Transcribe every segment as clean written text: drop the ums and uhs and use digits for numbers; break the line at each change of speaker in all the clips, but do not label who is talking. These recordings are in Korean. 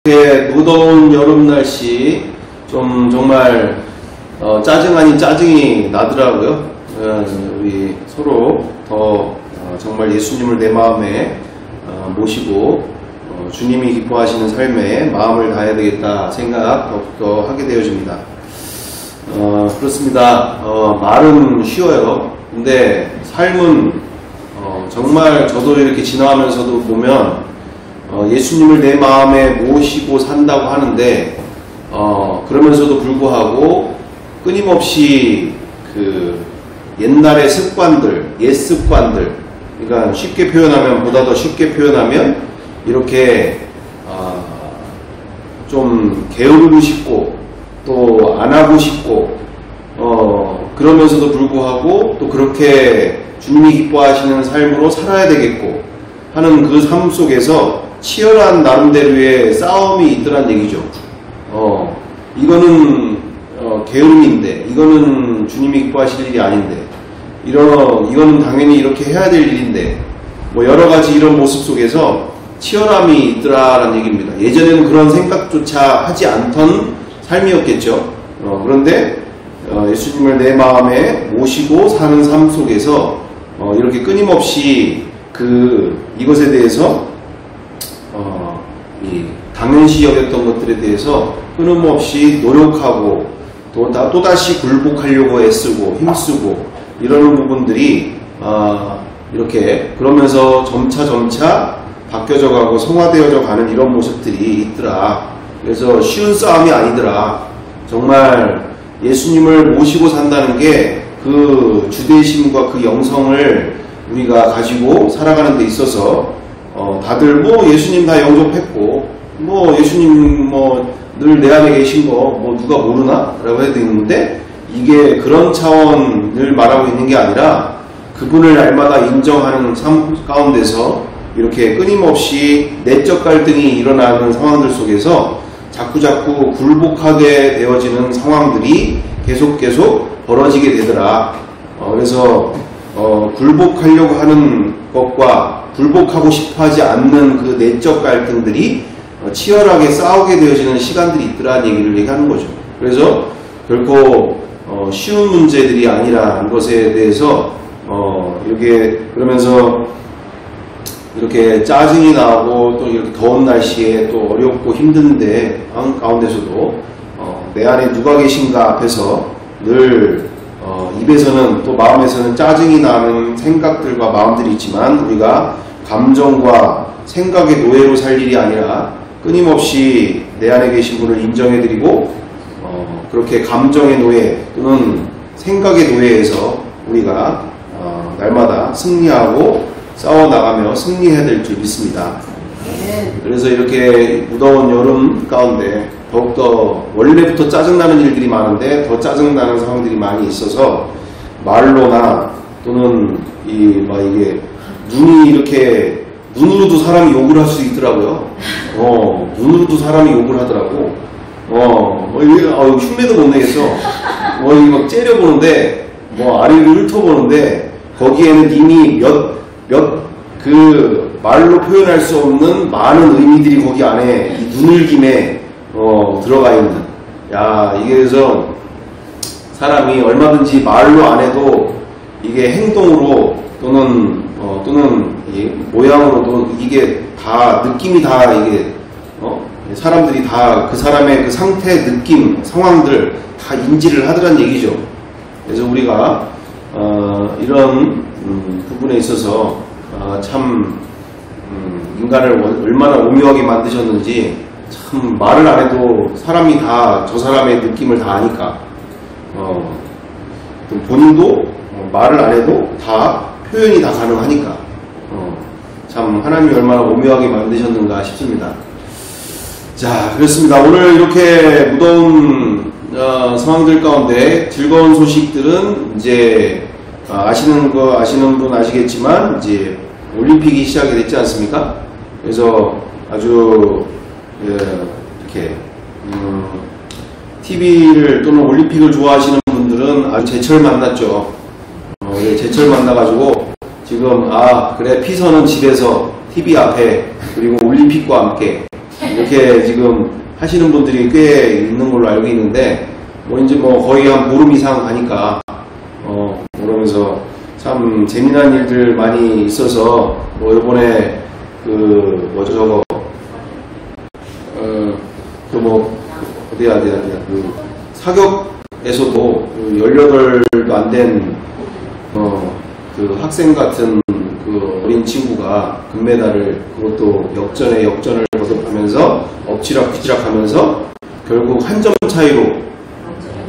이렇게 무더운 여름 날씨 좀 정말 짜증 아닌 짜증이 나더라고요. 우리 서로 더 정말 예수님을 내 마음에 모시고 주님이 기뻐하시는 삶에 마음을 다해야 되겠다 생각 더욱더 하게 되어집니다. 그렇습니다. 말은 쉬워요. 근데 삶은 정말 저도 이렇게 지나가면서도 보면 예수님을 내 마음에 모시고 산다고 하는데 그러면서도 불구하고 끊임없이 그 옛날의 습관들, 옛 습관들, 그러니까 쉽게 표현하면, 보다 더 쉽게 표현하면 이렇게 좀 게으르고 싶고 또 안 하고 싶고 그러면서도 불구하고 또 그렇게 주님이 기뻐하시는 삶으로 살아야 되겠고 하는 그 삶 속에서 치열한 나름대로의 싸움이 있더란 얘기죠. 이거는 게으름인데, 이거는 주님이 기뻐하실 일이 아닌데, 이거는 당연히 이렇게 해야 될 일인데, 뭐 여러 가지 이런 모습 속에서 치열함이 있더라라는 얘기입니다. 예전에는 그런 생각조차 하지 않던 삶이었겠죠. 그런데 예수님을 내 마음에 모시고 사는 삶 속에서 이렇게 끊임없이 이것에 대해서 당연시 여겼던 것들에 대해서 끊임없이 노력하고 또다시 굴복하려고 애쓰고 힘쓰고 이러는 부분들이 이렇게 그러면서 점차 바뀌어져 가고 성화되어져 가는 이런 모습들이 있더라. 그래서 쉬운 싸움이 아니더라. 정말 예수님을 모시고 산다는 게 그 주대심과 그 영성을 우리가 가지고 살아가는 데 있어서 다들 뭐 예수님 다 영접했고 뭐 예수님 뭐 늘 내 안에 계신 거 뭐 누가 모르나? 라고 해도 있는데 이게 그런 차원을 말하고 있는 게 아니라 그분을 날마다 인정하는 삶 가운데서 이렇게 끊임없이 내적 갈등이 일어나는 상황들 속에서 자꾸 굴복하게 되어지는 상황들이 계속 벌어지게 되더라. 그래서 굴복하려고 하는 것과 굴복하고 싶어하지 않는 그 내적 갈등들이 치열하게 싸우게 되어지는 시간들이 있더라는 얘기를 얘기하는 거죠. 그래서 결코 쉬운 문제들이 아니라는 것에 대해서 이렇게 그러면서 이렇게 짜증이 나고 또 이렇게 더운 날씨에 또 어렵고 힘든데 가운데서도 내 안에 누가 계신가 앞에서 늘 입에서는 또 마음에서는 짜증이 나는 생각들과 마음들이 있지만 우리가 감정과 생각의 노예로 살 일이 아니라 끊임없이 내 안에 계신 분을 인정해드리고 그렇게 감정의 노예 또는 생각의 노예에서 우리가 날마다 승리하고 싸워나가며 승리해야 될 줄 믿습니다. 그래서 이렇게 무더운 여름 가운데 더욱더 원래부터 짜증나는 일들이 많은데 더 짜증나는 상황들이 많이 있어서 말로나 또는 이게 눈이 이렇게 눈으로도 사람이 욕을 할 수 있더라고요. 눈으로도 사람이 욕을 하더라고. 흉내도 못 내겠어. 이거 막 째려보는데 아래를 훑어보는데 거기에는 이미 그 말로 표현할 수 없는 많은 의미들이 거기 안에 이 눈을김에 들어가 있는. 이게 그래서 사람이 얼마든지 말로 안 해도 이게 행동으로 또는 이 모양으로도 이게 다 느낌이 다 이게 사람들이 다 그 사람의 그 상태, 느낌, 상황들 다 인지를 하더란 얘기죠. 그래서 우리가 이런 부분에 있어서 참 인간을 얼마나 오묘하게 만드셨는지 참 말을 안 해도 사람이 다 저 사람의 느낌을 다 아니까 본인도 말을 안 해도 다 표현이 다 가능하니까 참 하나님이 얼마나 오묘하게 만드셨는가 싶습니다. 자, 그렇습니다. 오늘 이렇게 무더운 상황들 가운데 즐거운 소식들은 이제 아시는 분 아시겠지만 이제 올림픽이 시작이 됐지 않습니까? 그래서 아주 이렇게 TV를 또는 올림픽을 좋아하시는 분들은 아주 제철 만났죠. 제철 만나가지고 지금 그래 피서는 집에서 TV 앞에 그리고 올림픽과 함께 이렇게 지금 하시는 분들이 꽤 있는 걸로 알고 있는데, 뭐 이제 뭐 거의 한 보름 이상 가니까, 그러면서 참 재미난 일들 많이 있어서, 뭐 요번에 그 뭐죠 저거, 그 사격에서도 18도 안 된 그 학생 같은 그 어린 친구가 금메달을, 그것도 역전에 역전을 거듭하면서 엎치락뒤치락 하면서 결국 한 점 차이로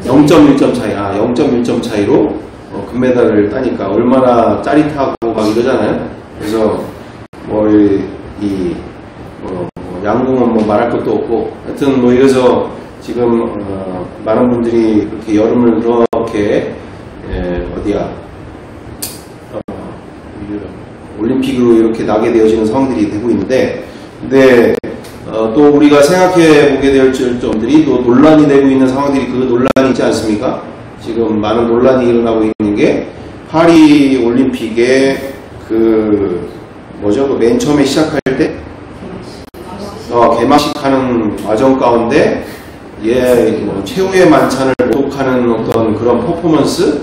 0.1점 차이, 0.1점 차이로 금메달을 따니까 얼마나 짜릿하고 막 이러잖아요. 그래서 양궁은 뭐 말할 것도 없고, 하여튼 뭐 이래서 지금 많은 분들이 그렇게 여름을 그렇게 올림픽으로 이렇게 나게 되어지는 상황들이 되고 있는데, 근데 또 우리가 생각해 보게 될 점들이 또 논란이 되고 있는 상황들이, 그 논란이 있지 않습니까? 지금 많은 논란이 일어나고 있는 게 파리 올림픽의 그 맨 처음에 시작할 때 개막식하는 과정 가운데 최후의 만찬을 목독하는 어떤 그런 퍼포먼스,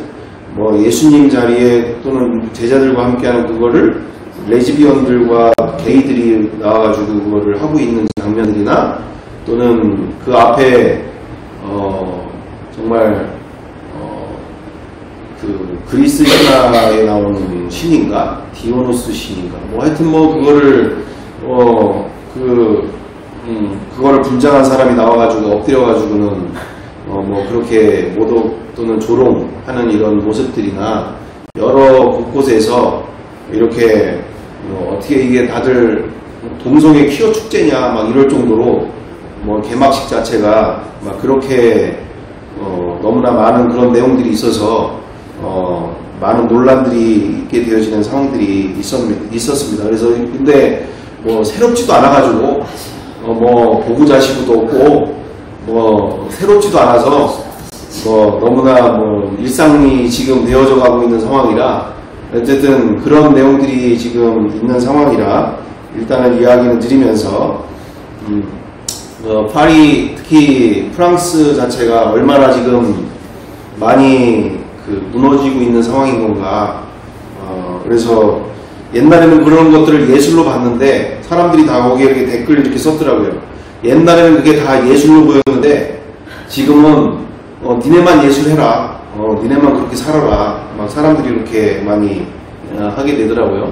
예수님 자리에 또는 제자들과 함께하는 그거를 레즈비언들과 게이들이 나와가지고 그거를 하고 있는 장면들이나, 또는 그 앞에 정말 그 그리스 신화에 나오는 신인가, 디오노스 신인가, 하여튼 그거를 그거를 분장한 사람이 나와가지고 엎드려가지고는 그렇게 모독 또는 조롱하는 이런 모습들이나, 여러 곳곳에서 이렇게 어떻게 이게 다들 동성애 퀴어 축제냐 막 이럴 정도로 개막식 자체가 막 그렇게 너무나 많은 그런 내용들이 있어서 많은 논란들이 있게 되어지는 상황들이 있었습니다. 그래서 근데 새롭지도 않아가지고 보고 자시고도 없고 새롭지도 않아서 너무나 일상이 지금 되어져 가고 있는 상황이라, 어쨌든 그런 내용들이 지금 있는 상황이라 일단은 이야기는 드리면서, 파리, 특히 프랑스 자체가 얼마나 지금 많이 무너지고 있는 상황인 건가. 그래서 옛날에는 그런 것들을 예술로 봤는데 사람들이 다 거기에 이렇게 댓글 이렇게 썼더라고요. 옛날에는 그게 다 예술로 보였는데 지금은 니네만 예술해라, 니네만 그렇게 살아라, 막 사람들이 이렇게 많이 하게 되더라고요.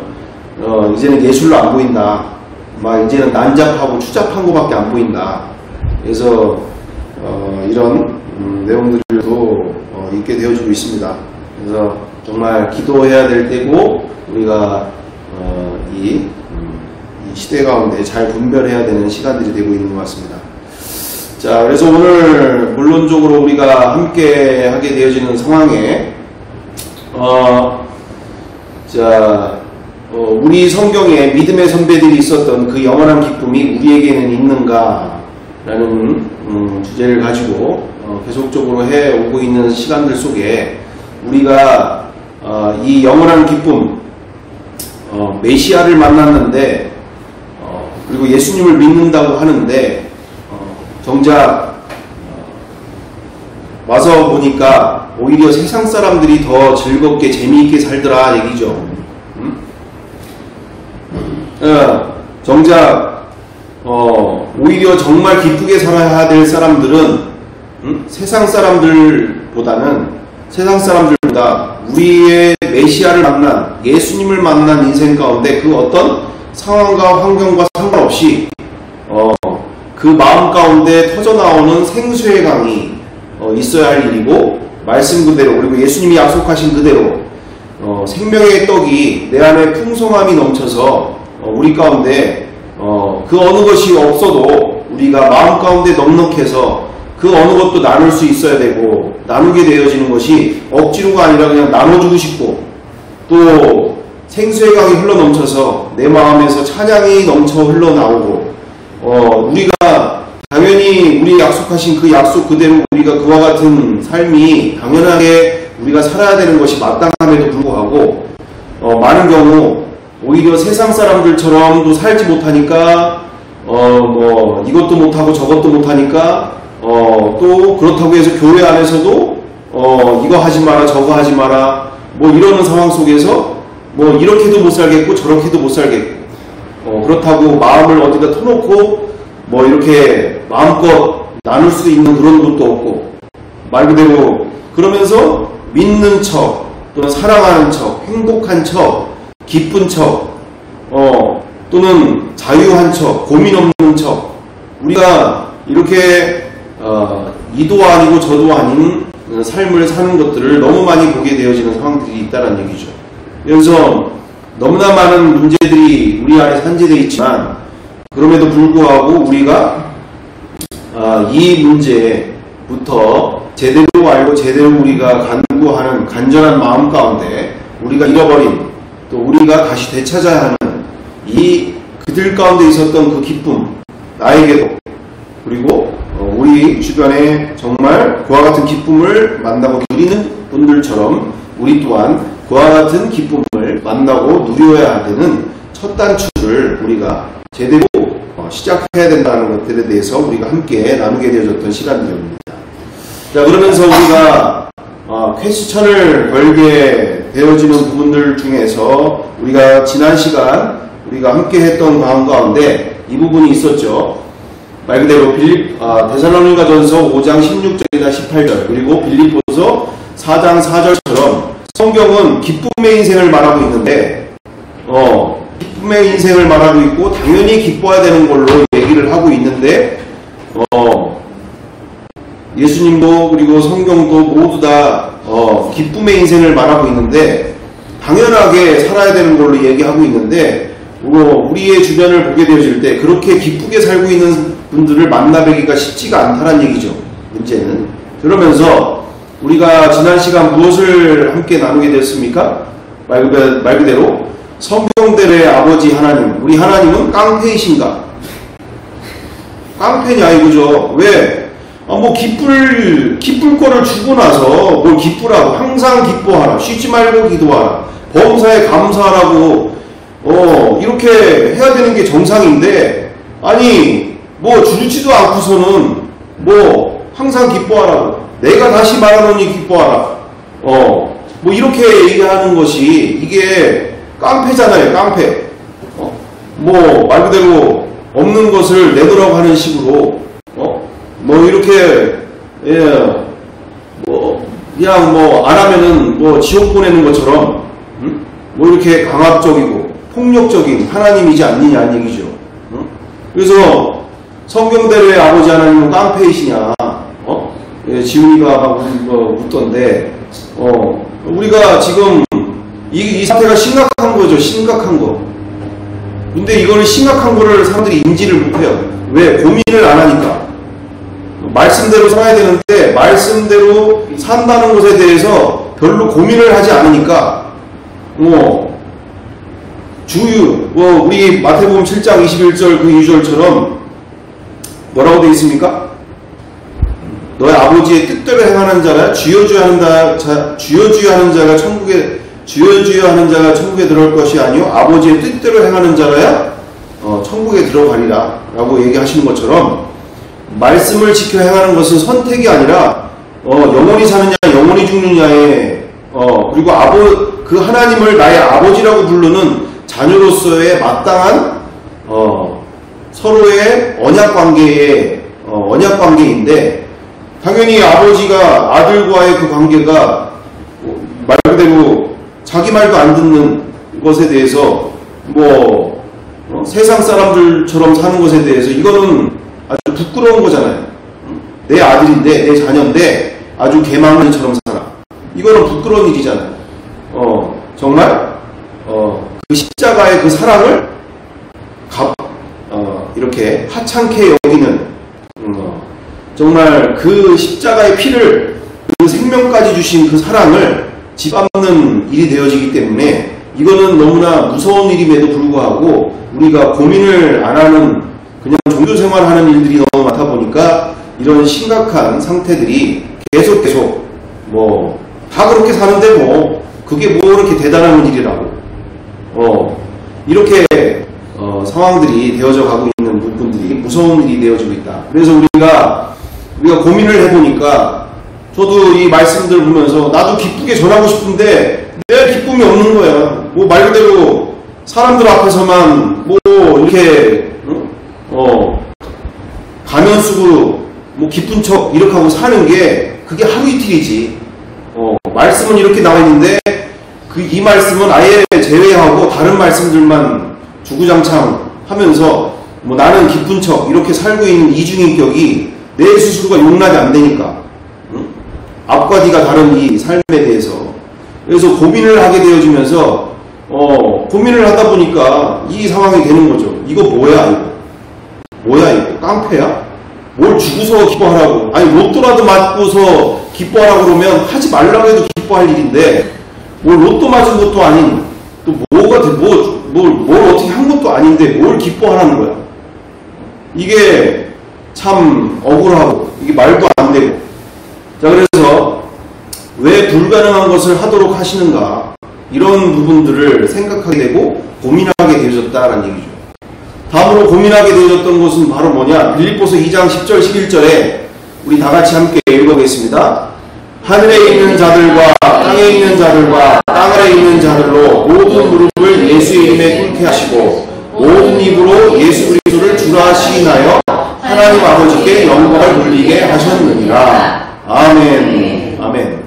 이제는 예술로 안 보인다, 막 이제는 난잡하고 추잡한 거밖에 안 보인다. 그래서 이런 내용들도 있게 되어지고 있습니다. 그래서 정말 기도해야 될 때고, 우리가 이 시대 가운데 잘 분별해야 되는 시간들이 되고 있는 것 같습니다. 자, 그래서 오늘 본론적으로 우리가 함께 하게 되어지는 상황에 우리 성경에 믿음의 선배들이 있었던 그 영원한 기쁨이 우리에게는 있는가라는 주제를 가지고 계속적으로 해오고 있는 시간들 속에, 우리가 이 영원한 기쁨, 메시아를 만났는데, 그리고 예수님을 믿는다고 하는데, 정작 와서 보니까 오히려 세상 사람들이 더 즐겁게 재미있게 살더라 얘기죠. 정작 오히려 정말 기쁘게 살아야 될 사람들은 세상 사람들보다 우리의 메시아를 만난, 예수님을 만난 인생 가운데 그 어떤 상황과 환경과 상관없이 그 마음 가운데 터져나오는 생수의 강이 있어야 할 일이고, 말씀 그대로, 그리고 예수님이 약속하신 그대로 생명의 떡이 내 안에 풍성함이 넘쳐서 우리 가운데 그 어느 것이 없어도 우리가 마음 가운데 넉넉해서 그 어느 것도 나눌 수 있어야 되고, 나누게 되어지는 것이 억지로가 아니라 그냥 나눠주고 싶고, 또 생수의 강이 흘러넘쳐서 내 마음에서 찬양이 넘쳐 흘러나오고, 우리가 당연히 우리 약속하신 그 약속 그대로 우리가 그와 같은 삶이 당연하게 우리가 살아야 되는 것이 마땅함에도 불구하고, 많은 경우 오히려 세상 사람들처럼도 살지 못하니까 뭐 이것도 못하고 저것도 못하니까 또 그렇다고 해서 교회 안에서도 이거 하지 마라 저거 하지 마라 뭐 이러는 상황 속에서 뭐 이렇게도 못 살겠고 저렇게도 못 살겠고 그렇다고 마음을 어디다 터놓고 뭐 이렇게 마음껏 나눌 수 있는 그런 것도 없고 말 그대로 그러면서 믿는 척 또는 사랑하는 척 행복한 척 기쁜 척 또는 자유한 척 고민 없는 척 우리가 이렇게 이도 아니고 저도 아닌 삶을 사는 것들을 너무 많이 보게 되어지는 상황들이 있다는 얘기죠. 그래서 너무나 많은 문제들이 우리 안에 산재되어 있지만 그럼에도 불구하고 우리가 이 문제부터 제대로 알고 제대로 우리가 간구하는 간절한 마음 가운데 우리가 잃어버린 또 우리가 다시 되찾아야 하는 이 그들 가운데 있었던 그 기쁨 나에게도 그리고 우리 주변에 정말 그와 같은 기쁨을 만나고 누리는 분들처럼 우리 또한 그와 같은 기쁨을 만나고 누려야 되는 첫 단추를 우리가 제대로 시작해야 된다는 것들에 대해서 우리가 함께 나누게 되어졌던 시간들입니다. 자, 그러면서 우리가 퀘스천을 걸게 되어지는 부분들 중에서 우리가 지난 시간 우리가 함께 했던 가운데 이 부분이 있었죠. 말 그대로 데살로니가전서 5장 16절이나 18절 그리고 빌립보서 4장 4절처럼 성경은 기쁨의 인생을 말하고 있는데 기쁨의 인생을 말하고 있고 당연히 기뻐야 되는 걸로 얘기를 하고 있는데 예수님도 그리고 성경도 모두 다 기쁨의 인생을 말하고 있는데 당연하게 살아야 되는 걸로 얘기하고 있는데 우리의 주변을 보게 되어질 때 그렇게 기쁘게 살고 있는 분들을 만나뵈기가 쉽지가 않다는 얘기죠. 문제는. 그러면서 우리가 지난 시간 무엇을 함께 나누게 됐습니까? 말 그대로 성경대로의 아버지 하나님 우리 하나님은 깡패이신가? 깡패냐 이거죠. 왜? 뭐 기쁠 거를 주고 나서 뭘 기쁘라고 항상 기뻐하라 쉬지 말고 기도하라 범사에 감사하라고 이렇게 해야 되는 게 정상인데 아니 뭐 주지도 않고서는 뭐 항상 기뻐하라고 내가 다시 말하노니 기뻐하라 뭐 이렇게 얘기하는 것이 이게 깡패잖아요. 깡패 뭐 말 그대로 없는 것을 내놓으라고 하는 식으로 뭐 이렇게 뭐 그냥 뭐 안 하면은 뭐 지옥 보내는 것처럼 뭐 이렇게 강압적이고 폭력적인 하나님이지 않느냐는 얘기죠. 그래서 성경대로의 아버지 하나님은 깡패이시냐? 지훈이가 묻던데 우리가 지금 이 사태가 심각한 거죠. 심각한 거. 근데 이거는 심각한 거를 사람들이 인지를 못해요. 왜? 고민을 안 하니까. 말씀대로 살아야 되는데 말씀대로 산다는 것에 대해서 별로 고민을 하지 않으니까 우리 마태복음 7장 21절 그 2절처럼 뭐라고 되어 있습니까? 너의 아버지의 뜻대로 행하는 자가 주여 하는 자가 천국에 들어갈 것이 아니요 아버지의 뜻대로 행하는 자라야 천국에 들어가리라 라고 얘기하시는 것처럼 말씀을 지켜 행하는 것은 선택이 아니라 영원히 사느냐 영원히 죽느냐의 그리고 그 하나님을 나의 아버지라고 부르는 자녀로서의 마땅한 서로의 언약 관계인데 당연히 아버지가 아들과의 그 관계가 말 그대로 자기 말도 안 듣는 것에 대해서 세상 사람들처럼 사는 것에 대해서 이거는 아주 부끄러운 거잖아요. 내 아들인데 내 자녀인데 아주 개망리처럼 살아. 이거는 부끄러운 일이잖아요. 정말 그 십자가의 그 사랑을 이렇게 하찮게 여기는 정말 그 십자가의 피를 그 생명까지 주신 그 사랑을 짓밟는 일이 되어지기 때문에 이거는 너무나 무서운 일임에도 불구하고 우리가 고민을 안 하는 그냥 종교 생활하는 일들이 너무 많다 보니까 이런 심각한 상태들이 계속 다 그렇게 사는데 그게 뭐 그렇게 대단한 일이라고 이렇게 상황들이 되어져 가고 있는 부분들이 무서운 일이 되어지고 있다. 그래서 우리가 고민을 해보니까 저도 이 말씀들 보면서 나도 기쁘게 전하고 싶은데 내 기쁨이 없는 거야. 뭐 말 그대로 사람들 앞에서만 뭐 이렇게 가면 쓰고 뭐 기쁜 척 이렇게 하고 사는 게 그게 하루 이틀이지. 말씀은 이렇게 나와 있는데 이 말씀은 아예 제외하고 다른 말씀들만 주구장창 하면서 뭐 나는 기쁜 척 이렇게 살고 있는 이중인격이 내 스스로가 용납이 안 되니까 앞과 뒤가 다른 이 삶에 대해서 그래서 고민을 하게 되어지면서 고민을 하다 보니까 이 상황이 되는 거죠. 이거 뭐야 이거? 뭐야 이거? 깡패야? 뭘 주고서 기뻐하라고? 아니 로또라도 맞고서 기뻐하라고 그러면 하지 말라고 해도 기뻐할 일인데 뭘 로또 맞은 것도 아닌 또 뭘 어떻게 한 것도 아닌데 뭘 기뻐하라는 거야. 이게 참 억울하고 이게 말도 안 되고. 자, 그래서 왜 불가능한 것을 하도록 하시는가 이런 부분들을 생각하게 되고 고민하게 되어졌다라는 얘기죠. 다음으로 고민하게 되어졌던 것은 바로 뭐냐? 빌립보서 2장 10절 11절에 우리 다 같이 함께 읽어보겠습니다. 하늘에 있는 자들과 땅에 있는 자들과 땅 아래 있는 자들로 모든 무릎을 예수의 이름에 꿇게 하시고 모든 입으로 예수 그리스도를 주라 시인하여 하나님 아버지께 영광을 돌리게 하셨느니라. 아멘. 아멘.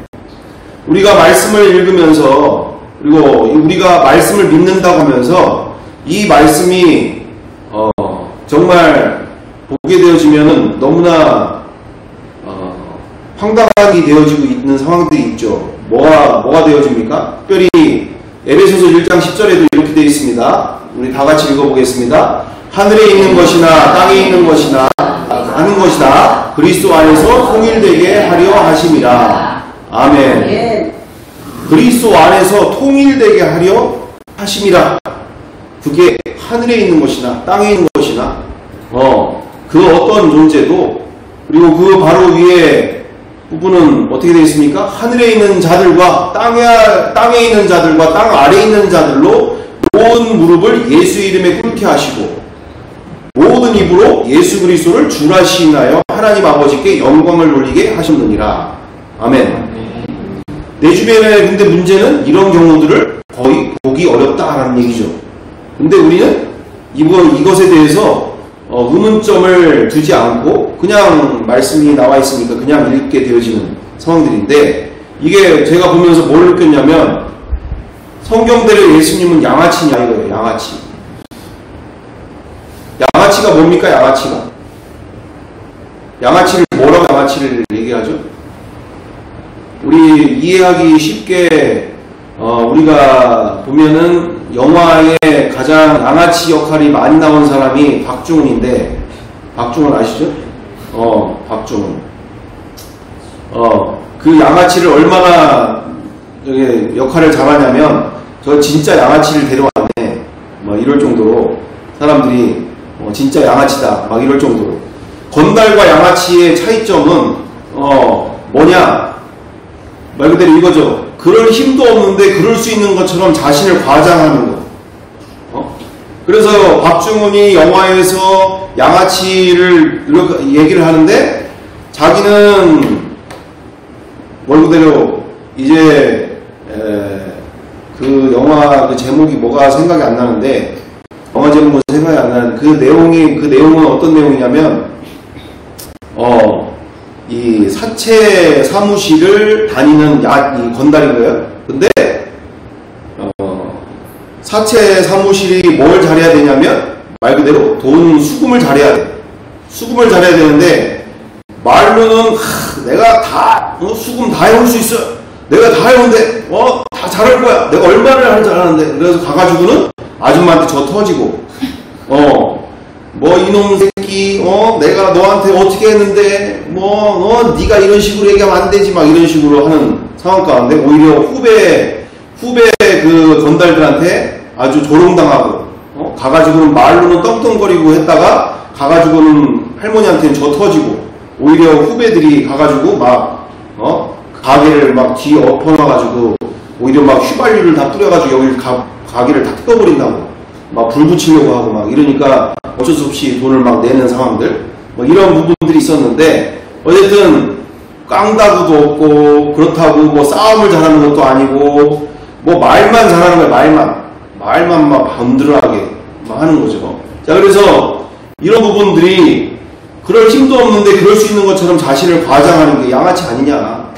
우리가 말씀을 읽으면서 그리고 우리가 말씀을 믿는다고 하면서 이 말씀이 정말 보게 되어지면은 너무나 황당하게 되어지고 있는 상황들이 있죠. 뭐가 되어집니까? 특별히 에베소서 1장 10절에도 이렇게 되어 있습니다. 우리 다 같이 읽어보겠습니다. 하늘에 있는 것이나 땅에 있는 것이나 하는 것이나 그리스도 안에서 통일되게 하려 하심이라. 아멘. 그리스도 안에서 통일되게 하려 하심이라. 그게 하늘에 있는 것이나 땅에 있는 것이나 그 어떤 존재도 그리고 그 바로 위에 부분은 어떻게 되어 있습니까? 하늘에 있는 자들과 땅에 있는 자들과 땅 아래에 있는 자들로 모든 무릎을 예수 이름에 꿇게 하시고 모든 입으로 예수 그리스도를 주라 시인하여 하나님 아버지께 영광을 돌리게 하셨느니라. 아멘. 내 주변에 근데 문제는 이런 경우들을 거의 보기 어렵다라는 얘기죠. 근데 우리는 이것에 대해서 의문점을 두지 않고 그냥 말씀이 나와 있으니까 그냥 읽게 되어지는 상황들인데 이게 제가 보면서 뭘 느꼈냐면 성경대로 예수님은 양아치냐 이거예요. 양아치. 양아치가 뭡니까? 양아치를 뭐라고 양아치를 얘기하죠? 우리 이해하기 쉽게 우리가 보면은 영화에 가장 양아치 역할이 많이 나온 사람이 박중훈인데 박중훈 아시죠? 박중훈. 그 양아치를 얼마나 역할을 잘하냐면 저 진짜 양아치를 데려왔네 막 이럴 정도로 사람들이 진짜 양아치다 막 이럴 정도로. 건달과 양아치의 차이점은 뭐냐? 말 그대로 이거죠. 그럴 힘도 없는데 그럴 수 있는 것처럼 자신을 과장하는 거. 그래서 박중훈이 영화에서 양아치를 이렇게 얘기를 하는데 자기는 말 그대로 이제 그 영화 그 제목이 뭐가 생각이 안 나는데 영화 제목은 생각이 안 나는데 그 내용은 어떤 내용이냐면 이 사채 사무실을 다니는 이 건달인 거예요. 근데 사채 사무실이 뭘 잘해야 되냐면 말 그대로 돈 수금을 잘해야 돼. 수금을 잘해야 되는데 말로는 내가 다 수금 다 해올 수 있어. 내가 다 해오는데 다 잘할 거야. 내가 얼마를 할 줄 아는데. 그래서 가가지고는 아줌마한테 저 터지고 뭐 이놈 새끼 내가 너한테 어떻게 했는데 네가 이런 식으로 얘기하면 안 되지 막 이런 식으로 하는 상황 가운데 오히려 후배 그 건달들한테 아주 조롱당하고 가가지고는 말로는 떵떵거리고 했다가 가가지고는 할머니한테는 저 터지고 오히려 후배들이 가가지고 막 가게를 막 뒤 엎어놔가지고 오히려 막 휘발유를 다 뿌려가지고 여기 가게를 다 뜯어버린다고 막 불 붙이려고 하고 막 이러니까 어쩔 수 없이 돈을 막 내는 상황들, 뭐 이런 부분들이 있었는데, 어쨌든 깡다구도 없고 그렇다고 뭐 싸움을 잘하는 것도 아니고 뭐 말만 잘하는 거야. 말만 막 번들하게 막 하는 거죠. 자, 그래서 이런 부분들이 그럴 힘도 없는데 그럴 수 있는 것처럼 자신을 과장하는 게 양아치 아니냐.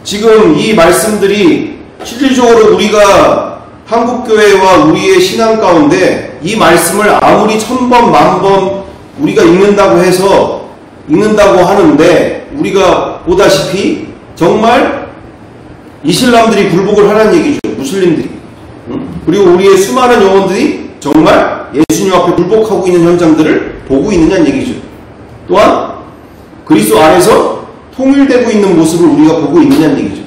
지금 이 말씀들이 실질적으로 우리가 한국교회와 우리의 신앙 가운데 이 말씀을 아무리 1000번, 10,000번 우리가 읽는다고 하는데, 우리가 보다시피 정말 이슬람들이 굴복을 하라는 얘기죠. 무슬림들이. 그리고 우리의 수많은 영혼들이 정말 예수님 앞에 굴복하고 있는 현장들을 보고 있느냐는 얘기죠. 또한 그리스도 안에서 통일되고 있는 모습을 우리가 보고 있느냐는 얘기죠.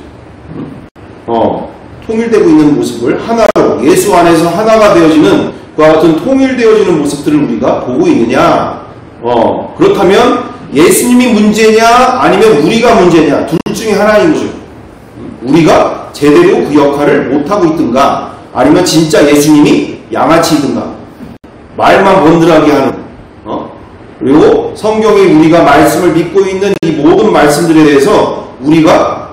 통일되고 있는 모습을 하나로, 예수 안에서 하나가 되어지는 그와 같은 통일되어지는 모습들을 우리가 보고 있느냐. 그렇다면 예수님이 문제냐 아니면 우리가 문제냐, 둘 중에 하나인 거죠. 우리가 제대로 그 역할을 못하고 있든가, 아니면 진짜 예수님이 양아치이든가, 말만 번들하게 하는, 그리고 성경이 우리가 말씀을 믿고 있는 이 모든 말씀들에 대해서 우리가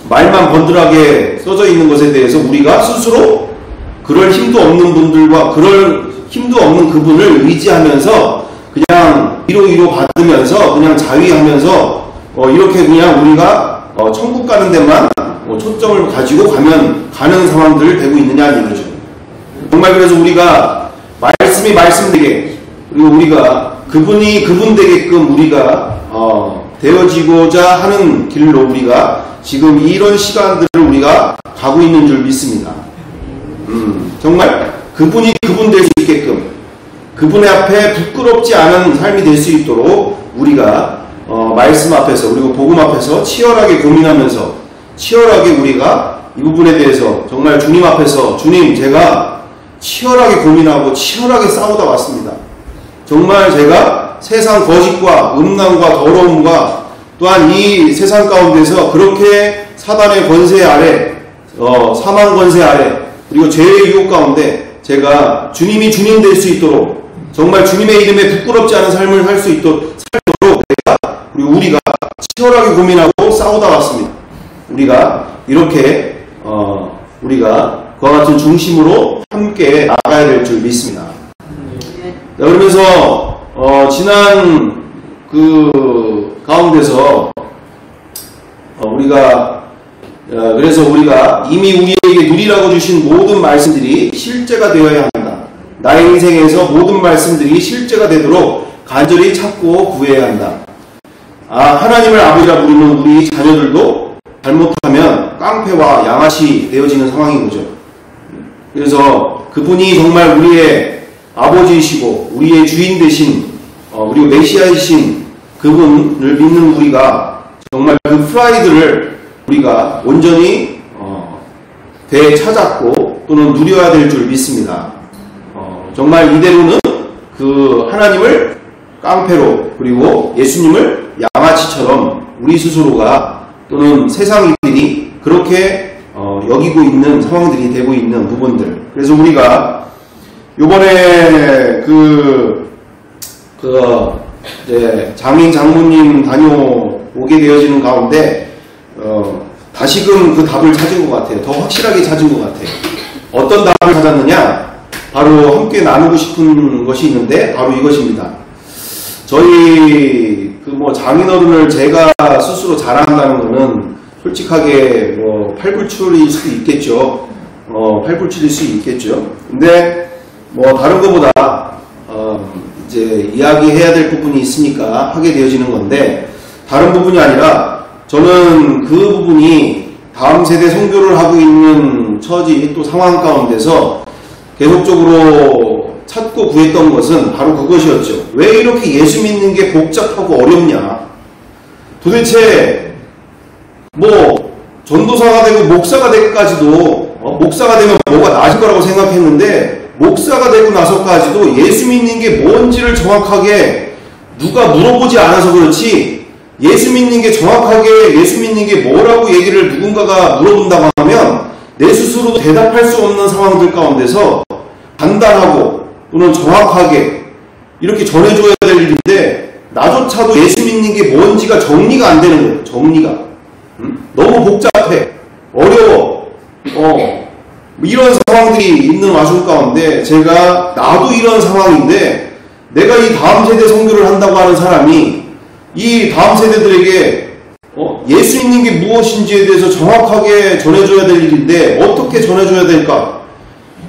말만 번들하게 써져 있는 것에 대해서 우리가 스스로 그럴 힘도 없는 분들과 그럴 힘도 없는 그분을 의지하면서 그냥 위로 받으면서 그냥 자위하면서 이렇게 그냥 우리가 천국 가는 데만 초점을 가지고 가는 상황들을 되고 있느냐는 얘기죠. 정말 그래서 우리가 말씀이 말씀되게, 그리고 우리가 그분이 그분 되게끔 우리가 되어지고자 하는 길로 우리가 지금 이런 시간들을 우리가 가고 있는 줄 믿습니다. 정말 그분이 그분 될 수 있게끔, 그분의 앞에 부끄럽지 않은 삶이 될 수 있도록 우리가 말씀 앞에서, 그리고 복음 앞에서 치열하게 고민하면서 치열하게 우리가 이 부분에 대해서 정말 주님 앞에서, 주님, 제가 치열하게 고민하고 치열하게 싸우다 왔습니다. 정말 제가 세상 거짓과 음란과 더러움과 또한 이 세상 가운데서 그렇게 사단의 권세 아래, 사망 권세 아래, 그리고 죄의 유혹 가운데 제가 주님이 주님 될 수 있도록, 정말 주님의 이름에 부끄럽지 않은 삶을 살 수 있도록 내가, 그리고 우리가 치열하게 고민하고 싸우다 왔습니다. 우리가 이렇게 우리가 그와 같은 중심으로 함께 나가야 될 줄 믿습니다. 자, 그러면서 지난 그 가운데서 그래서 우리가 이미 우리에게 누리라고 주신 모든 말씀들이 실제가 되어야 한다. 나의 인생에서 모든 말씀들이 실제가 되도록 간절히 찾고 구해야 한다. 하나님을 아버지라 부르는 우리 자녀들도 잘못하면 깡패와 양아치 되어지는 상황인 거죠. 그래서 그분이 정말 우리의 아버지이시고 우리의 주인 되신, 그리고 메시아이신 그분을 믿는 우리가 정말 그 프라이드를 우리가 온전히 되찾았고 또는 누려야 될 줄 믿습니다. 정말 이대로는 그 하나님을 깡패로, 그리고 예수님을 양아치처럼 우리 스스로가 또는 세상인들이 그렇게 여기고 있는 상황들이 되고 있는 부분들. 그래서 우리가 요번에 장인 장모님 다녀오게 되어지는 가운데 다시금 그 답을 찾은 것 같아요. 더 확실하게 찾은 것 같아요. 어떤 답을 찾았느냐? 바로 함께 나누고 싶은 것이 있는데 바로 이것입니다. 저희 장인어른을 제가 스스로 자랑한다는 것은 솔직하게 팔불출일 수도 있겠죠. 팔불출일 수 있겠죠. 근데 다른 것보다 이제 이야기해야 될 부분이 있으니까 하게 되어지는 건데, 다른 부분이 아니라 저는 그 부분이 다음 세대 선교를 하고 있는 처지 또 상황 가운데서 계속적으로 찾고 구했던 것은 바로 그것이었죠. 왜 이렇게 예수 믿는 게 복잡하고 어렵냐? 도대체 전도사가 되고 목사가 되기까지도 목사가 되면 뭐가 나아질 거라고 생각했는데, 목사가 되고 나서까지도 예수 믿는 게 뭔지를 정확하게 누가 물어보지 않아서 그렇지, 예수 믿는 게 정확하게 예수 믿는 게 뭐라고 얘기를 누군가가 물어본다고 하면 내 스스로도 대답할 수 없는 상황들 가운데서 간단하고 또는 정확하게 이렇게 전해줘야 될 일인데 나조차도 예수 믿는 게 뭔지가 정리가 안 되는 거예요. 정리가. 너무 복잡해. 어려워. 이런 상황들이 있는 와중 가운데 제가 나도 이런 상황인데 내가 이 다음 세대 선교를 한다고 하는 사람이 이 다음 세대들에게 예수 믿는 게 무엇인지에 대해서 정확하게 전해줘야 될 일인데 어떻게 전해줘야 될까?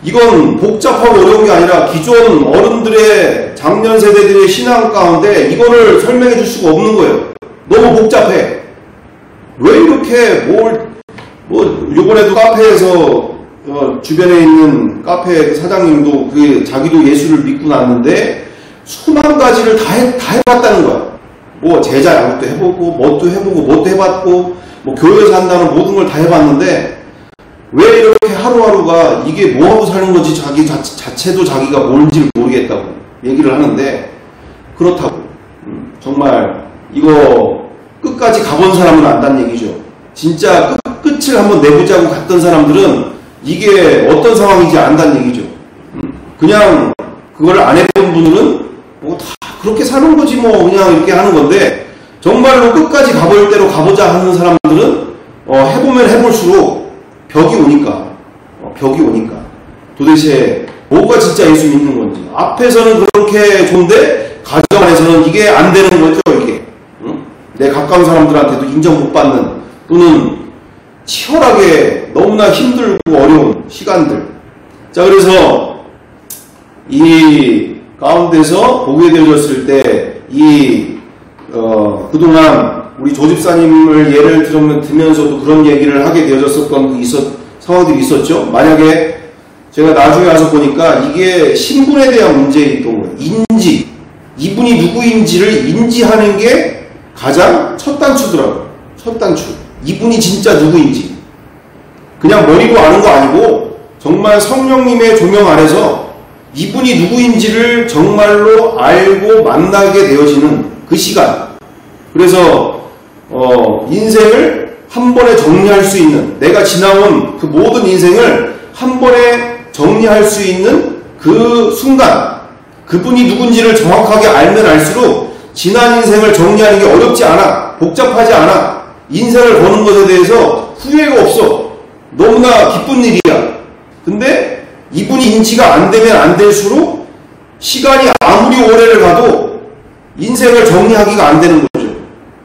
이건 복잡하고 어려운 게 아니라 기존 어른들의 장년 세대들의 신앙 가운데 이거를 설명해 줄 수가 없는 거예요. 너무 복잡해. 왜 이렇게 요번에도 카페에서 주변에 있는 카페 사장님도 자기도 예수를 믿고 났는데 수만 가지를 다 해봤다는 거야. 뭐 제자 양육도 해보고 뭣도 해보고 뭣도 해봤고 뭐 교회에서 한다는 모든 걸 다 해봤는데 왜 이렇게 하루하루가 이게 뭐하고 사는 건지 자기 자체도 자기가 뭔지를 모르겠다고 얘기를 하는데 그렇다고 정말 이거 끝까지 가본 사람은 안다는 얘기죠. 진짜 끝을 한번 내보자고 갔던 사람들은 이게 어떤 상황인지 안다는 얘기죠. 그냥 그걸 안 해본 분들은 뭐 다 그렇게 사는 거지 뭐 그냥 이렇게 하는 건데 정말로 끝까지 가볼 대로 가보자 하는 사람들은 해보면 해볼수록 벽이 오니까 도대체 뭐가 진짜 예수 믿는 건지 앞에서는 그렇게 좋은데 가정 안에서는 이게 안 되는 거죠. 이게 내 가까운 사람들한테도 인정 못 받는 또는 치열하게 너무나 힘들고 어려운 시간들. 자, 그래서 이 가운데서 보게 되어졌을 때 그동안 우리 조집사님을 예를 들면서도 그런 얘기를 하게 되어졌었던 상황들이 있었죠. 만약에 제가 나중에 와서 보니까 이게 신분에 대한 문제였던 거예요. 인지. 이분이 누구인지를 인지하는 게 가장 첫 단추더라고요. 첫 단추. 이분이 진짜 누구인지. 그냥 머리로 아는 거 아니고 정말 성령님의 조명 아래서 이분이 누구인지를 정말로 알고 만나게 되어지는 그 시간. 그래서 인생을 한 번에 정리할 수 있는 내가 지나온 그 모든 인생을 한 번에 정리할 수 있는 그 순간 그분이 누군지를 정확하게 알면 알수록 지난 인생을 정리하는 게 어렵지 않아. 복잡하지 않아. 인생을 거는 것에 대해서 후회가 없어. 너무나 기쁜 일이야. 근데 이분이 인지가 안 되면 안 될수록 시간이 아무리 오래를 가도 인생을 정리하기가 안 되는 거죠.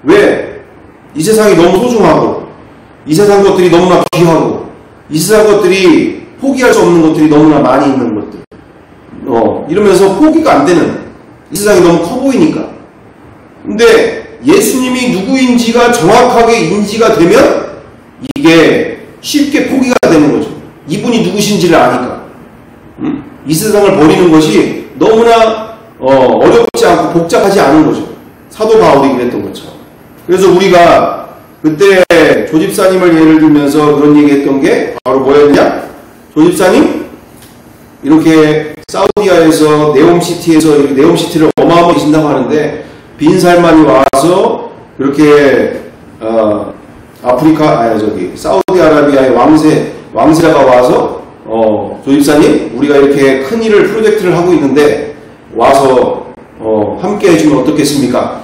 왜? 이 세상이 너무 소중하고 이 세상 것들이 너무나 귀하고 이 세상 것들이 포기할 수 없는 것들이 너무나 많이 있는 것들. 이러면서 포기가 안 되는 이 세상이 너무 커 보이니까. 근데 예수님이 누구인지가 정확하게 인지가 되면 이게 쉽게 포기가 되는 거죠. 이분이 누구신지를 아니까. 이 세상을 버리는 것이 너무나 어렵지 않고 복잡하지 않은 거죠. 사도 바울이 그랬던 것처럼. 그래서 우리가 그때 조집사님을 예를 들면서 그런 얘기했던 게 바로 뭐였냐? 조집사님 이렇게 사우디아에서 네옴시티에서 이렇게 네옴시티를 어마어마하게 계신다고 하는데 빈살만이 와서 그렇게 사우디아라비아의 왕세자가 와서 조집사님 우리가 이렇게 큰 일을 프로젝트를 하고 있는데 와서 함께 해주면 어떻겠습니까?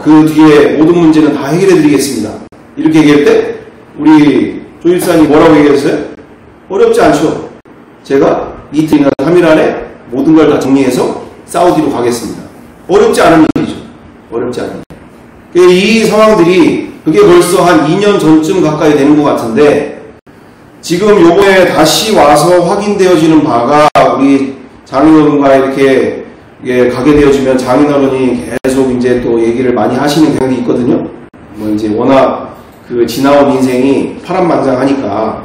그 뒤에 모든 문제는 다 해결해 드리겠습니다. 이렇게 얘기할 때 우리 조집사님 뭐라고 얘기했어요? 어렵지 않죠. 제가 이틀이나 3일 안에 모든 걸 다 정리해서 사우디로 가겠습니다. 어렵지 않은 일이죠. 어렵지 않은 일. 이 상황들이 그게 벌써 한 2년 전쯤 가까이 되는 것 같은데 지금 요번에 다시 와서 확인되어지는 바가 우리 장인어른과 이렇게 가게 되어지면 장인어른이 계속 이제 또 얘기를 많이 하시는 경향이 있거든요. 뭐 이제 워낙 그 지나온 인생이 파란만장하니까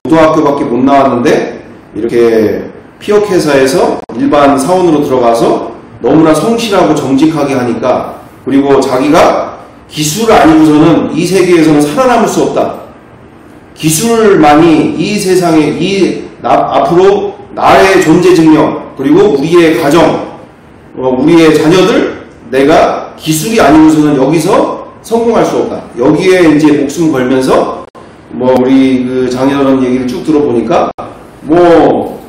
고등학교밖에 못 나왔는데 이렇게 피업회사에서 일반 사원으로 들어가서 너무나 성실하고 정직하게 하니까 그리고 자기가 기술을 아니고서는 이 세계에서는 살아남을 수 없다. 기술만이 이 세상에 앞으로 나의 존재 증명 그리고 우리의 가정 우리의 자녀들 내가 기술이 아니고서는 여기서 성공할 수 없다. 여기에 이제 목숨 걸면서 뭐 우리 그 장인어른 얘기를 쭉 들어보니까 뭐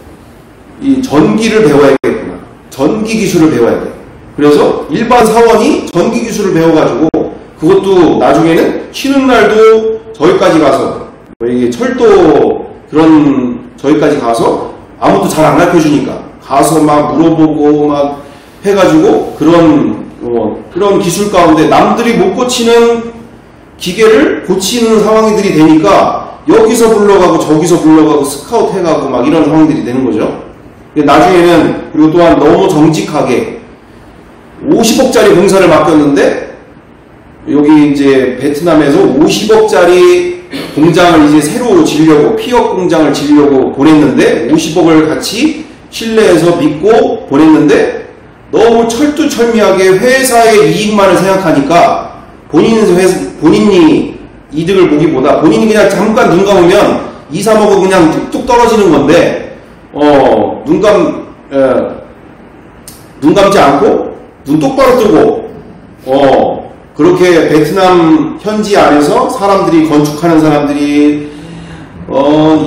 전기를 배워야겠구나. 전기 기술을 배워야 돼. 그래서 일반 사원이 전기 기술을 배워가지고 그것도 나중에는 쉬는 날도 저기까지 가서 이게 철도 그런 저기까지 가서 아무도 잘 안 가르쳐주니까 가서 막 물어보고 막 해가지고 그런 기술 가운데 남들이 못 고치는 기계를 고치는 상황들이 되니까 여기서 불러가고 저기서 불러가고 스카우트 해가고 막 이런 상황들이 되는 거죠. 나중에는 그리고 또한 너무 정직하게 50억짜리 공사를 맡겼는데 여기 이제 베트남에서 50억짜리 공장을 이제 새로 지으려고 피업 공장을 지으려고 보냈는데 50억을 같이 신뢰해서 믿고 보냈는데 너무 철두철미하게 회사의 이익만을 생각하니까 본인이 이득을 보기보다 본인이 그냥 잠깐 눈 감으면 2, 3억은 그냥 뚝뚝 떨어지는 건데 눈 감지 않고 눈 똑바로 뜨고 그렇게 베트남 현지 안에서 사람들이 건축하는 사람들이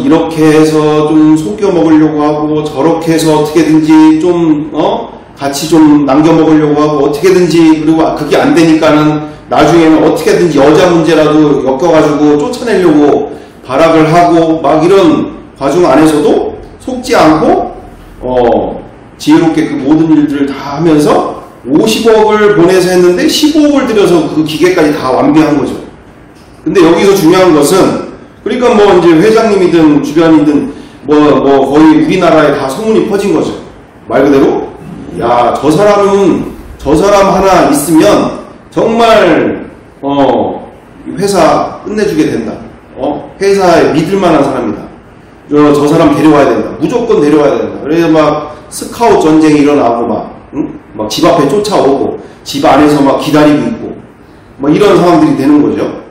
이렇게 해서 좀 속여 먹으려고 하고 저렇게 해서 어떻게든지 좀 같이 좀 남겨 먹으려고 하고 어떻게든지 그리고 그게 안 되니까는 나중에는 어떻게든지 여자 문제라도 엮어가지고 쫓아내려고 발악을 하고 막 이런 과정 안에서도 속지 않고 지혜롭게 그 모든 일들을 다 하면서 50억을 보내서 했는데 15억을 들여서 그 기계까지 다 완비한 거죠. 근데 여기서 중요한 것은 그러니까 뭐 이제 회장님이든 주변이든 뭐 거의 우리나라에 다 소문이 퍼진 거죠. 말 그대로 야, 저 사람 하나 있으면 정말 회사 끝내주게 된다. 회사에 믿을만한 사람이다. 저 사람 데려와야 된다. 무조건 데려와야 된다. 그래서 막 스카웃 전쟁이 일어나고 막 집 앞에 쫓아오고 집 안에서 막 기다리고 있고 막 이런 상황들이 되는 거죠.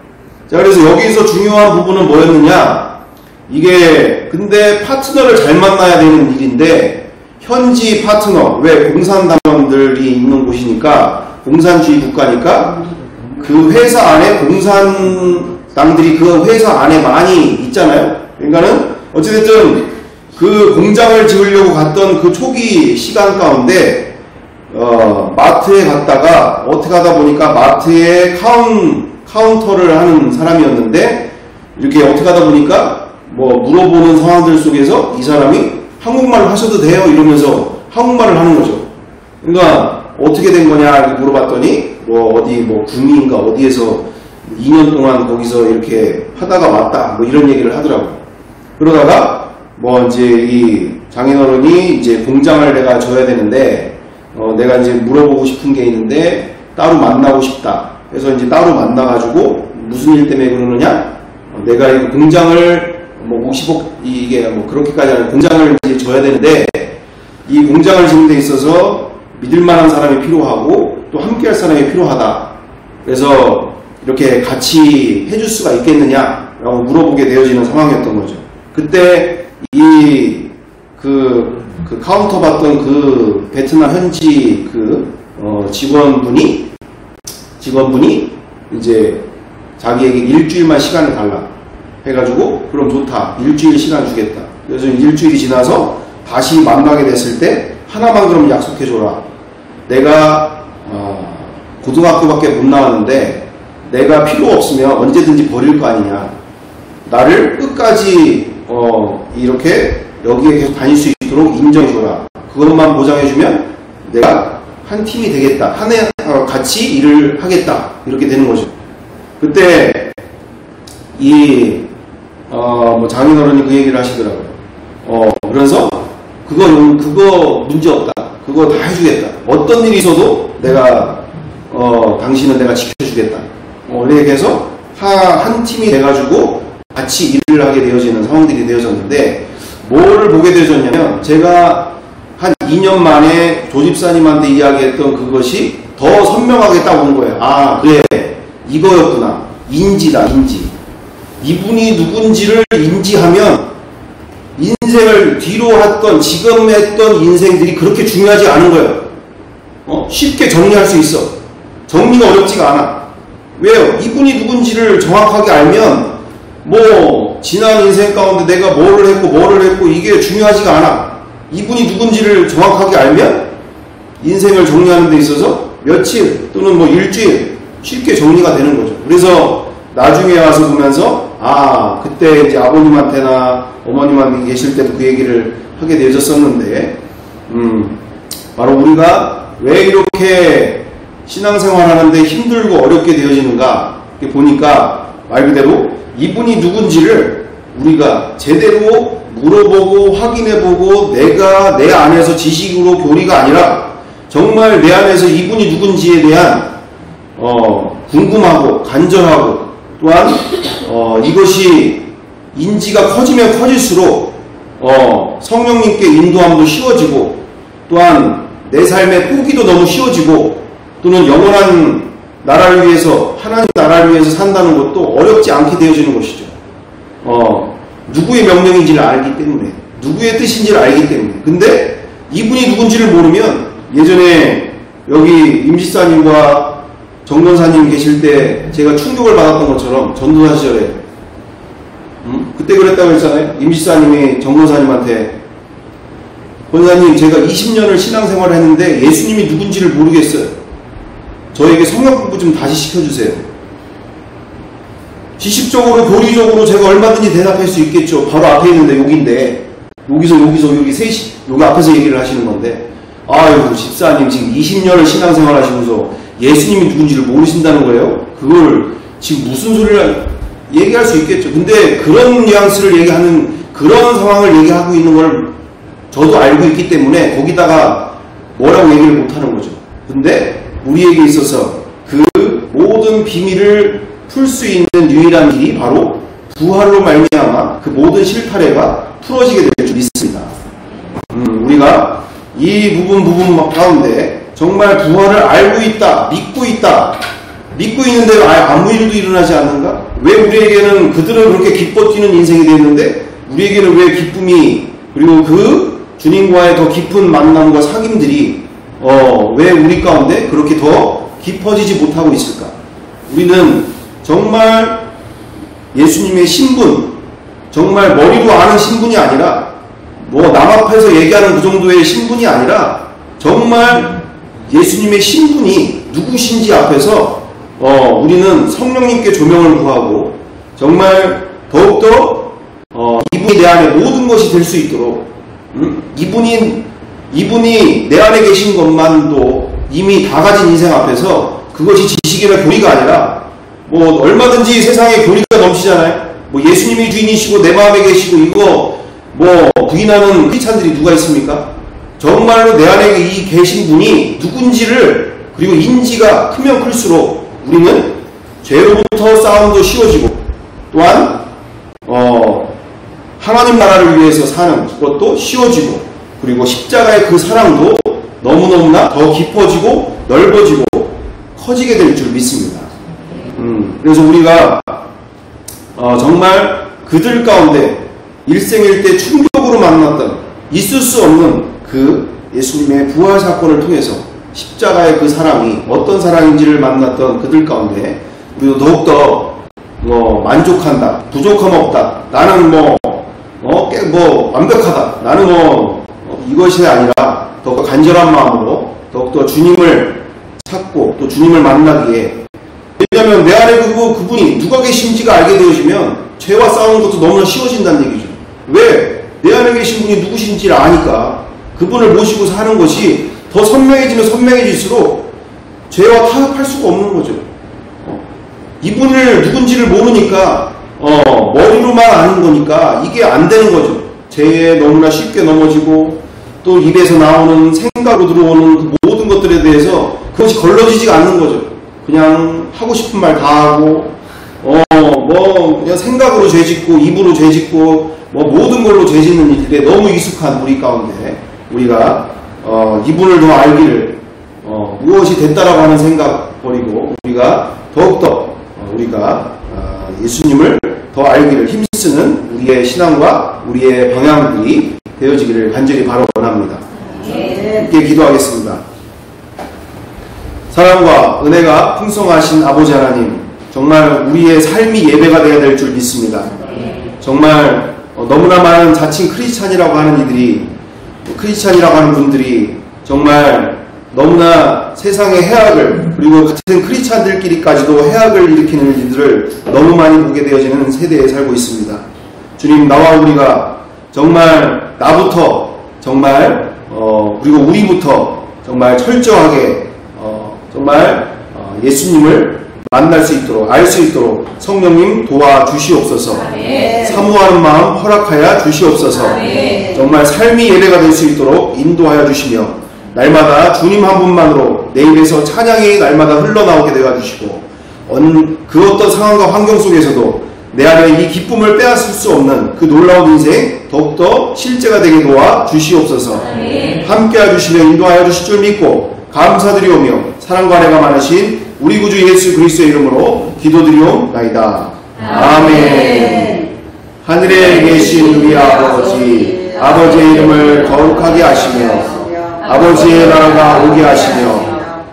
자, 그래서 여기서 중요한 부분은 뭐였느냐? 이게 근데 파트너를 잘 만나야 되는 일인데 현지 파트너, 왜 공산당원들이 있는 곳이니까 공산주의 국가니까 그 회사 안에 공산당들이 그 회사 안에 많이 있잖아요. 그러니까는 어찌됐든 그 공장을 지으려고 갔던 그 초기 시간 가운데 마트에 갔다가 어떻게 하다 보니까 마트에 카운터를 하는 사람이었는데 이렇게 어떻게 하다 보니까 뭐 물어보는 상황들 속에서 이 사람이 한국말을 하셔도 돼요 이러면서 한국말을 하는 거죠. 그러니까 어떻게 된 거냐 이렇게 물어봤더니 어디 구미인가 어디에서 2년 동안 거기서 이렇게 하다가 왔다 뭐 이런 얘기를 하더라고요. 그러다가 이제 이 장인어른이 이제 공장을 내가 줘야 되는데 내가 이제 물어보고 싶은 게 있는데 따로 만나고 싶다. 그래서 이제 따로 만나가지고 무슨 일 때문에 그러느냐? 내가 이 공장을 50억 이게 그렇게까지 하는 공장을 이제 줘야 되는데 이 공장을 짓는 데 있어서 믿을 만한 사람이 필요하고 또 함께 할 사람이 필요하다. 그래서 이렇게 같이 해줄 수가 있겠느냐? 라고 물어보게 되어지는 상황이었던 거죠. 그때 그 카운터 받던 그 베트남 현지 직원분이 이제 자기에게 일주일만 시간을 달라 해가지고 그럼 좋다. 일주일 시간 주겠다. 그래서 일주일이 지나서 다시 만나게 됐을 때 하나만 그럼 약속해줘라. 내가 고등학교밖에 못 나왔는데 내가 필요 없으면 언제든지 버릴 거 아니냐. 나를 끝까지 이렇게 여기에 계속 다닐 수 있도록 인정해줘라. 그것만 보장해주면 내가 한 팀이 되겠다. 같이 일을 하겠다. 이렇게 되는 거죠. 그때 장인어른이 그 얘기를 하시더라고요. 그래서 그거 문제 없다. 그거 다 해주겠다. 어떤 일이 있어도 내가 당신은 내가 지켜주겠다. 이렇게 해서 한 팀이 돼가지고 같이 일을 하게 되어지는 상황들이 되어졌는데 뭐를 보게 되어졌냐면 제가 한 2년 만에 조집사님한테 이야기했던 그것이 더 선명하게 딱 온 거예요. 아, 그래. 이거였구나. 인지다, 인지. 이분이 누군지를 인지하면 인생을 뒤로 했던, 지금 했던 인생들이 그렇게 중요하지 않은 거예요. 쉽게 정리할 수 있어. 정리가 어렵지가 않아. 왜요? 이분이 누군지를 정확하게 알면 지난 인생 가운데 내가 뭐를 했고 이게 중요하지가 않아. 이분이 누군지를 정확하게 알면 인생을 정리하는 데 있어서 며칠 또는 뭐 일주일 쉽게 정리가 되는 거죠. 그래서 나중에 와서 보면서 그때 이제 아버님한테나 어머님한테 계실 때도 그 얘기를 하게 되어졌었는데 바로 우리가 왜 이렇게 신앙생활하는데 힘들고 어렵게 되어지는가 보니까 말 그대로 이분이 누군지를 우리가 제대로 물어보고 확인해보고 내가 내 안에서 지식으로 교리가 아니라 정말 내 안에서 이분이 누군지에 대한 궁금하고 간절하고 또한 이것이 인지가 커지면 커질수록 성령님께 인도함도 쉬워지고 또한 내 삶의 포기도 너무 쉬워지고 또는 영원한 나라를 위해서 하나님 나라를 위해서 산다는 것도 어렵지 않게 되어지는 것이죠. 누구의 명령인지를 알기 때문에 누구의 뜻인지를 알기 때문에 근데 이분이 누군지를 모르면 예전에 여기 임지사님과 정권사님 계실 때 제가 충격을 받았던 것처럼 전도사 시절에 그때 그랬다고 했잖아요. 임지사님이 정권사님한테 권사님 제가 20년을 신앙생활을 했는데 예수님이 누군지를 모르겠어요. 저에게 성경 공부 좀 다시 시켜주세요. 지식적으로 교리적으로 제가 얼마든지 대답할 수 있겠죠. 바로 앞에 있는데 여기인데 여기서 여기 셋이 여기 앞에서 얘기를 하시는 건데 아유 집사님 지금 20년을 신앙생활 하시면서 예수님이 누군지를 모르신다는 거예요? 그걸 지금 무슨 소리를 얘기할 수 있겠죠. 근데 그런 뉘앙스를 얘기하는 그런 상황을 얘기하고 있는 걸 저도 알고 있기 때문에 거기다가 뭐라고 얘기를 못하는 거죠. 근데 우리에게 있어서 그 모든 비밀을 풀 수 있는 유일한 길이 바로 부활로 말미암아 그 모든 실타래가 풀어지게 될 줄 믿습니다. 우리가 이 부분 가운데 정말 부활을 알고 있다, 믿고 있는데 아무 일도 일어나지 않는가? 왜 우리에게는 그들은 그렇게 기뻐 뛰는 인생이 되었는데 우리에게는 왜 기쁨이 그리고 그 주님과의 더 깊은 만남과 사귐들이 왜 우리 가운데 그렇게 더 깊어지지 못하고 있을까? 우리는 정말 예수님의 신분, 정말 머리로 아는 신분이 아니라 뭐 남 앞에서 얘기하는 그 정도의 신분이 아니라 정말 예수님의 신분이 누구신지 앞에서 우리는 성령님께 조명을 구하고 정말 더욱더 이분이 내 안에 모든 것이 될 수 있도록 이분이 내 안에 계신 것만도 이미 다 가진 인생 앞에서 그것이 지식이나 교리가 아니라 뭐 얼마든지 세상에 교리가 넘치잖아요. 뭐 예수님이 주인이시고 내 마음에 계시고 이거 뭐 부인하는 크리스찬들이 누가 있습니까? 정말로 내 안에 이 계신 분이 누군지를 그리고 인지가 크면 클수록 우리는 죄로부터 싸움도 쉬워지고 또한 하나님 나라를 위해서 사는 것도 쉬워지고 그리고 십자가의 그 사랑도 너무너무나 더 깊어지고 넓어지고 커지게 될 줄 믿습니다. 그래서 우리가 정말 그들 가운데 일생일대 충격으로 만났던 있을 수 없는 그 예수님의 부활 사건을 통해서 십자가의 그 사랑이 어떤 사랑인지를 만났던 그들 가운데 우리도 더욱더 만족한다, 부족함 없다, 나는 완벽하다, 나는 이것이 아니라 더욱더 간절한 마음으로 더욱더 주님을 찾고 또 주님을 만나기에 왜냐하면 내 안에 그분이 누가 계신지가 알게 되어지면 죄와 싸우는 것도 너무나 쉬워진다는 얘기죠. 왜? 내 안에 계신 분이 누구신지를 아니까 그분을 모시고 사는 것이 더 선명해지면 선명해질수록 죄와 타협할 수가 없는 거죠. 이분을 누군지를 모르니까 머리로만 아는 거니까 이게 안 되는 거죠. 죄에 너무나 쉽게 넘어지고 또 입에서 나오는 생각으로 들어오는 그 모든 것들에 대해서 그것이 걸러지지가 않는 거죠. 그냥 하고 싶은 말 다 하고 그냥 생각으로 죄짓고 입으로 죄짓고 모든 걸로 죄짓는 일에 너무 익숙한 우리 가운데 우리가 이분을 더 알기를 무엇이 됐다라고 하는 생각 버리고 우리가 더욱더 우리가 예수님을 더 알기를 힘쓰는 우리의 신앙과 우리의 방향들이 되어지기를 간절히 바로 원합니다. 함께 기도하겠습니다. 사랑과 은혜가 풍성하신 아버지 하나님, 정말 우리의 삶이 예배가 되어야 될 줄 믿습니다. 정말 너무나 많은 자칭 크리스찬이라고 하는 이들이 크리스찬이라고 하는 분들이 정말 너무나 세상의 해악을, 그리고 같은 크리스찬들끼리까지도 해악을 일으키는 일들을 너무 많이 보게 되어지는 세대에 살고 있습니다. 주님, 나와 우리가 정말 나부터 정말 그리고 우리부터 정말 철저하게 정말 예수님을 만날 수 있도록, 알 수 있도록 성령님 도와주시옵소서. 사모하는 마음 허락하여 주시옵소서. 정말 삶이 예배가 될 수 있도록 인도하여 주시며, 날마다 주님 한 분만으로 내 입에서 찬양이 날마다 흘러나오게 되어 주시고, 그 어떤 상황과 환경 속에서도 내 안에 이 기쁨을 빼앗을 수 없는 그 놀라운 인생 더욱더 실제가 되게 도와 주시옵소서. 함께해 주시며 인도하여 주실 줄 믿고 감사드리오며, 사랑과 은혜가 많으신 우리 구주 예수 그리스도의 이름으로 기도드리옵나이다. 아멘. 하늘에 계신 우리 아버지, 아버지의 이름을 거룩하게 하시며 아버지의 나라가 오게 하시며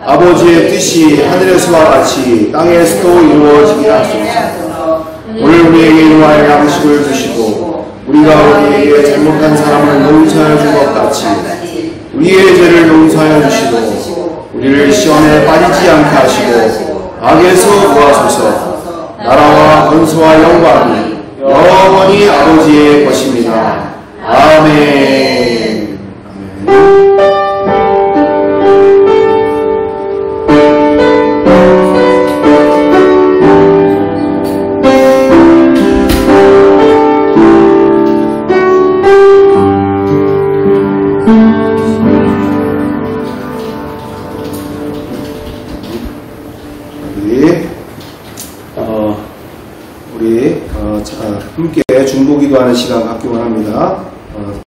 아버지의 뜻이 하늘에서와 같이 땅에서도 이루어지게 하소서. 오늘 우리에게 일용할 양식을 주시고 우리가 우리에게 잘못한 사람을 용서하여 준 것 같이 우리의 죄를 용서하여 주시고 우리를 시험에 빠지지 않게 하시고 악에서 구하소서. 나라와 권세와 영광이 영원히 아버지의 것입니다. 아멘. 아멘. 함께 중보기도하는 시간 갖기 원합니다.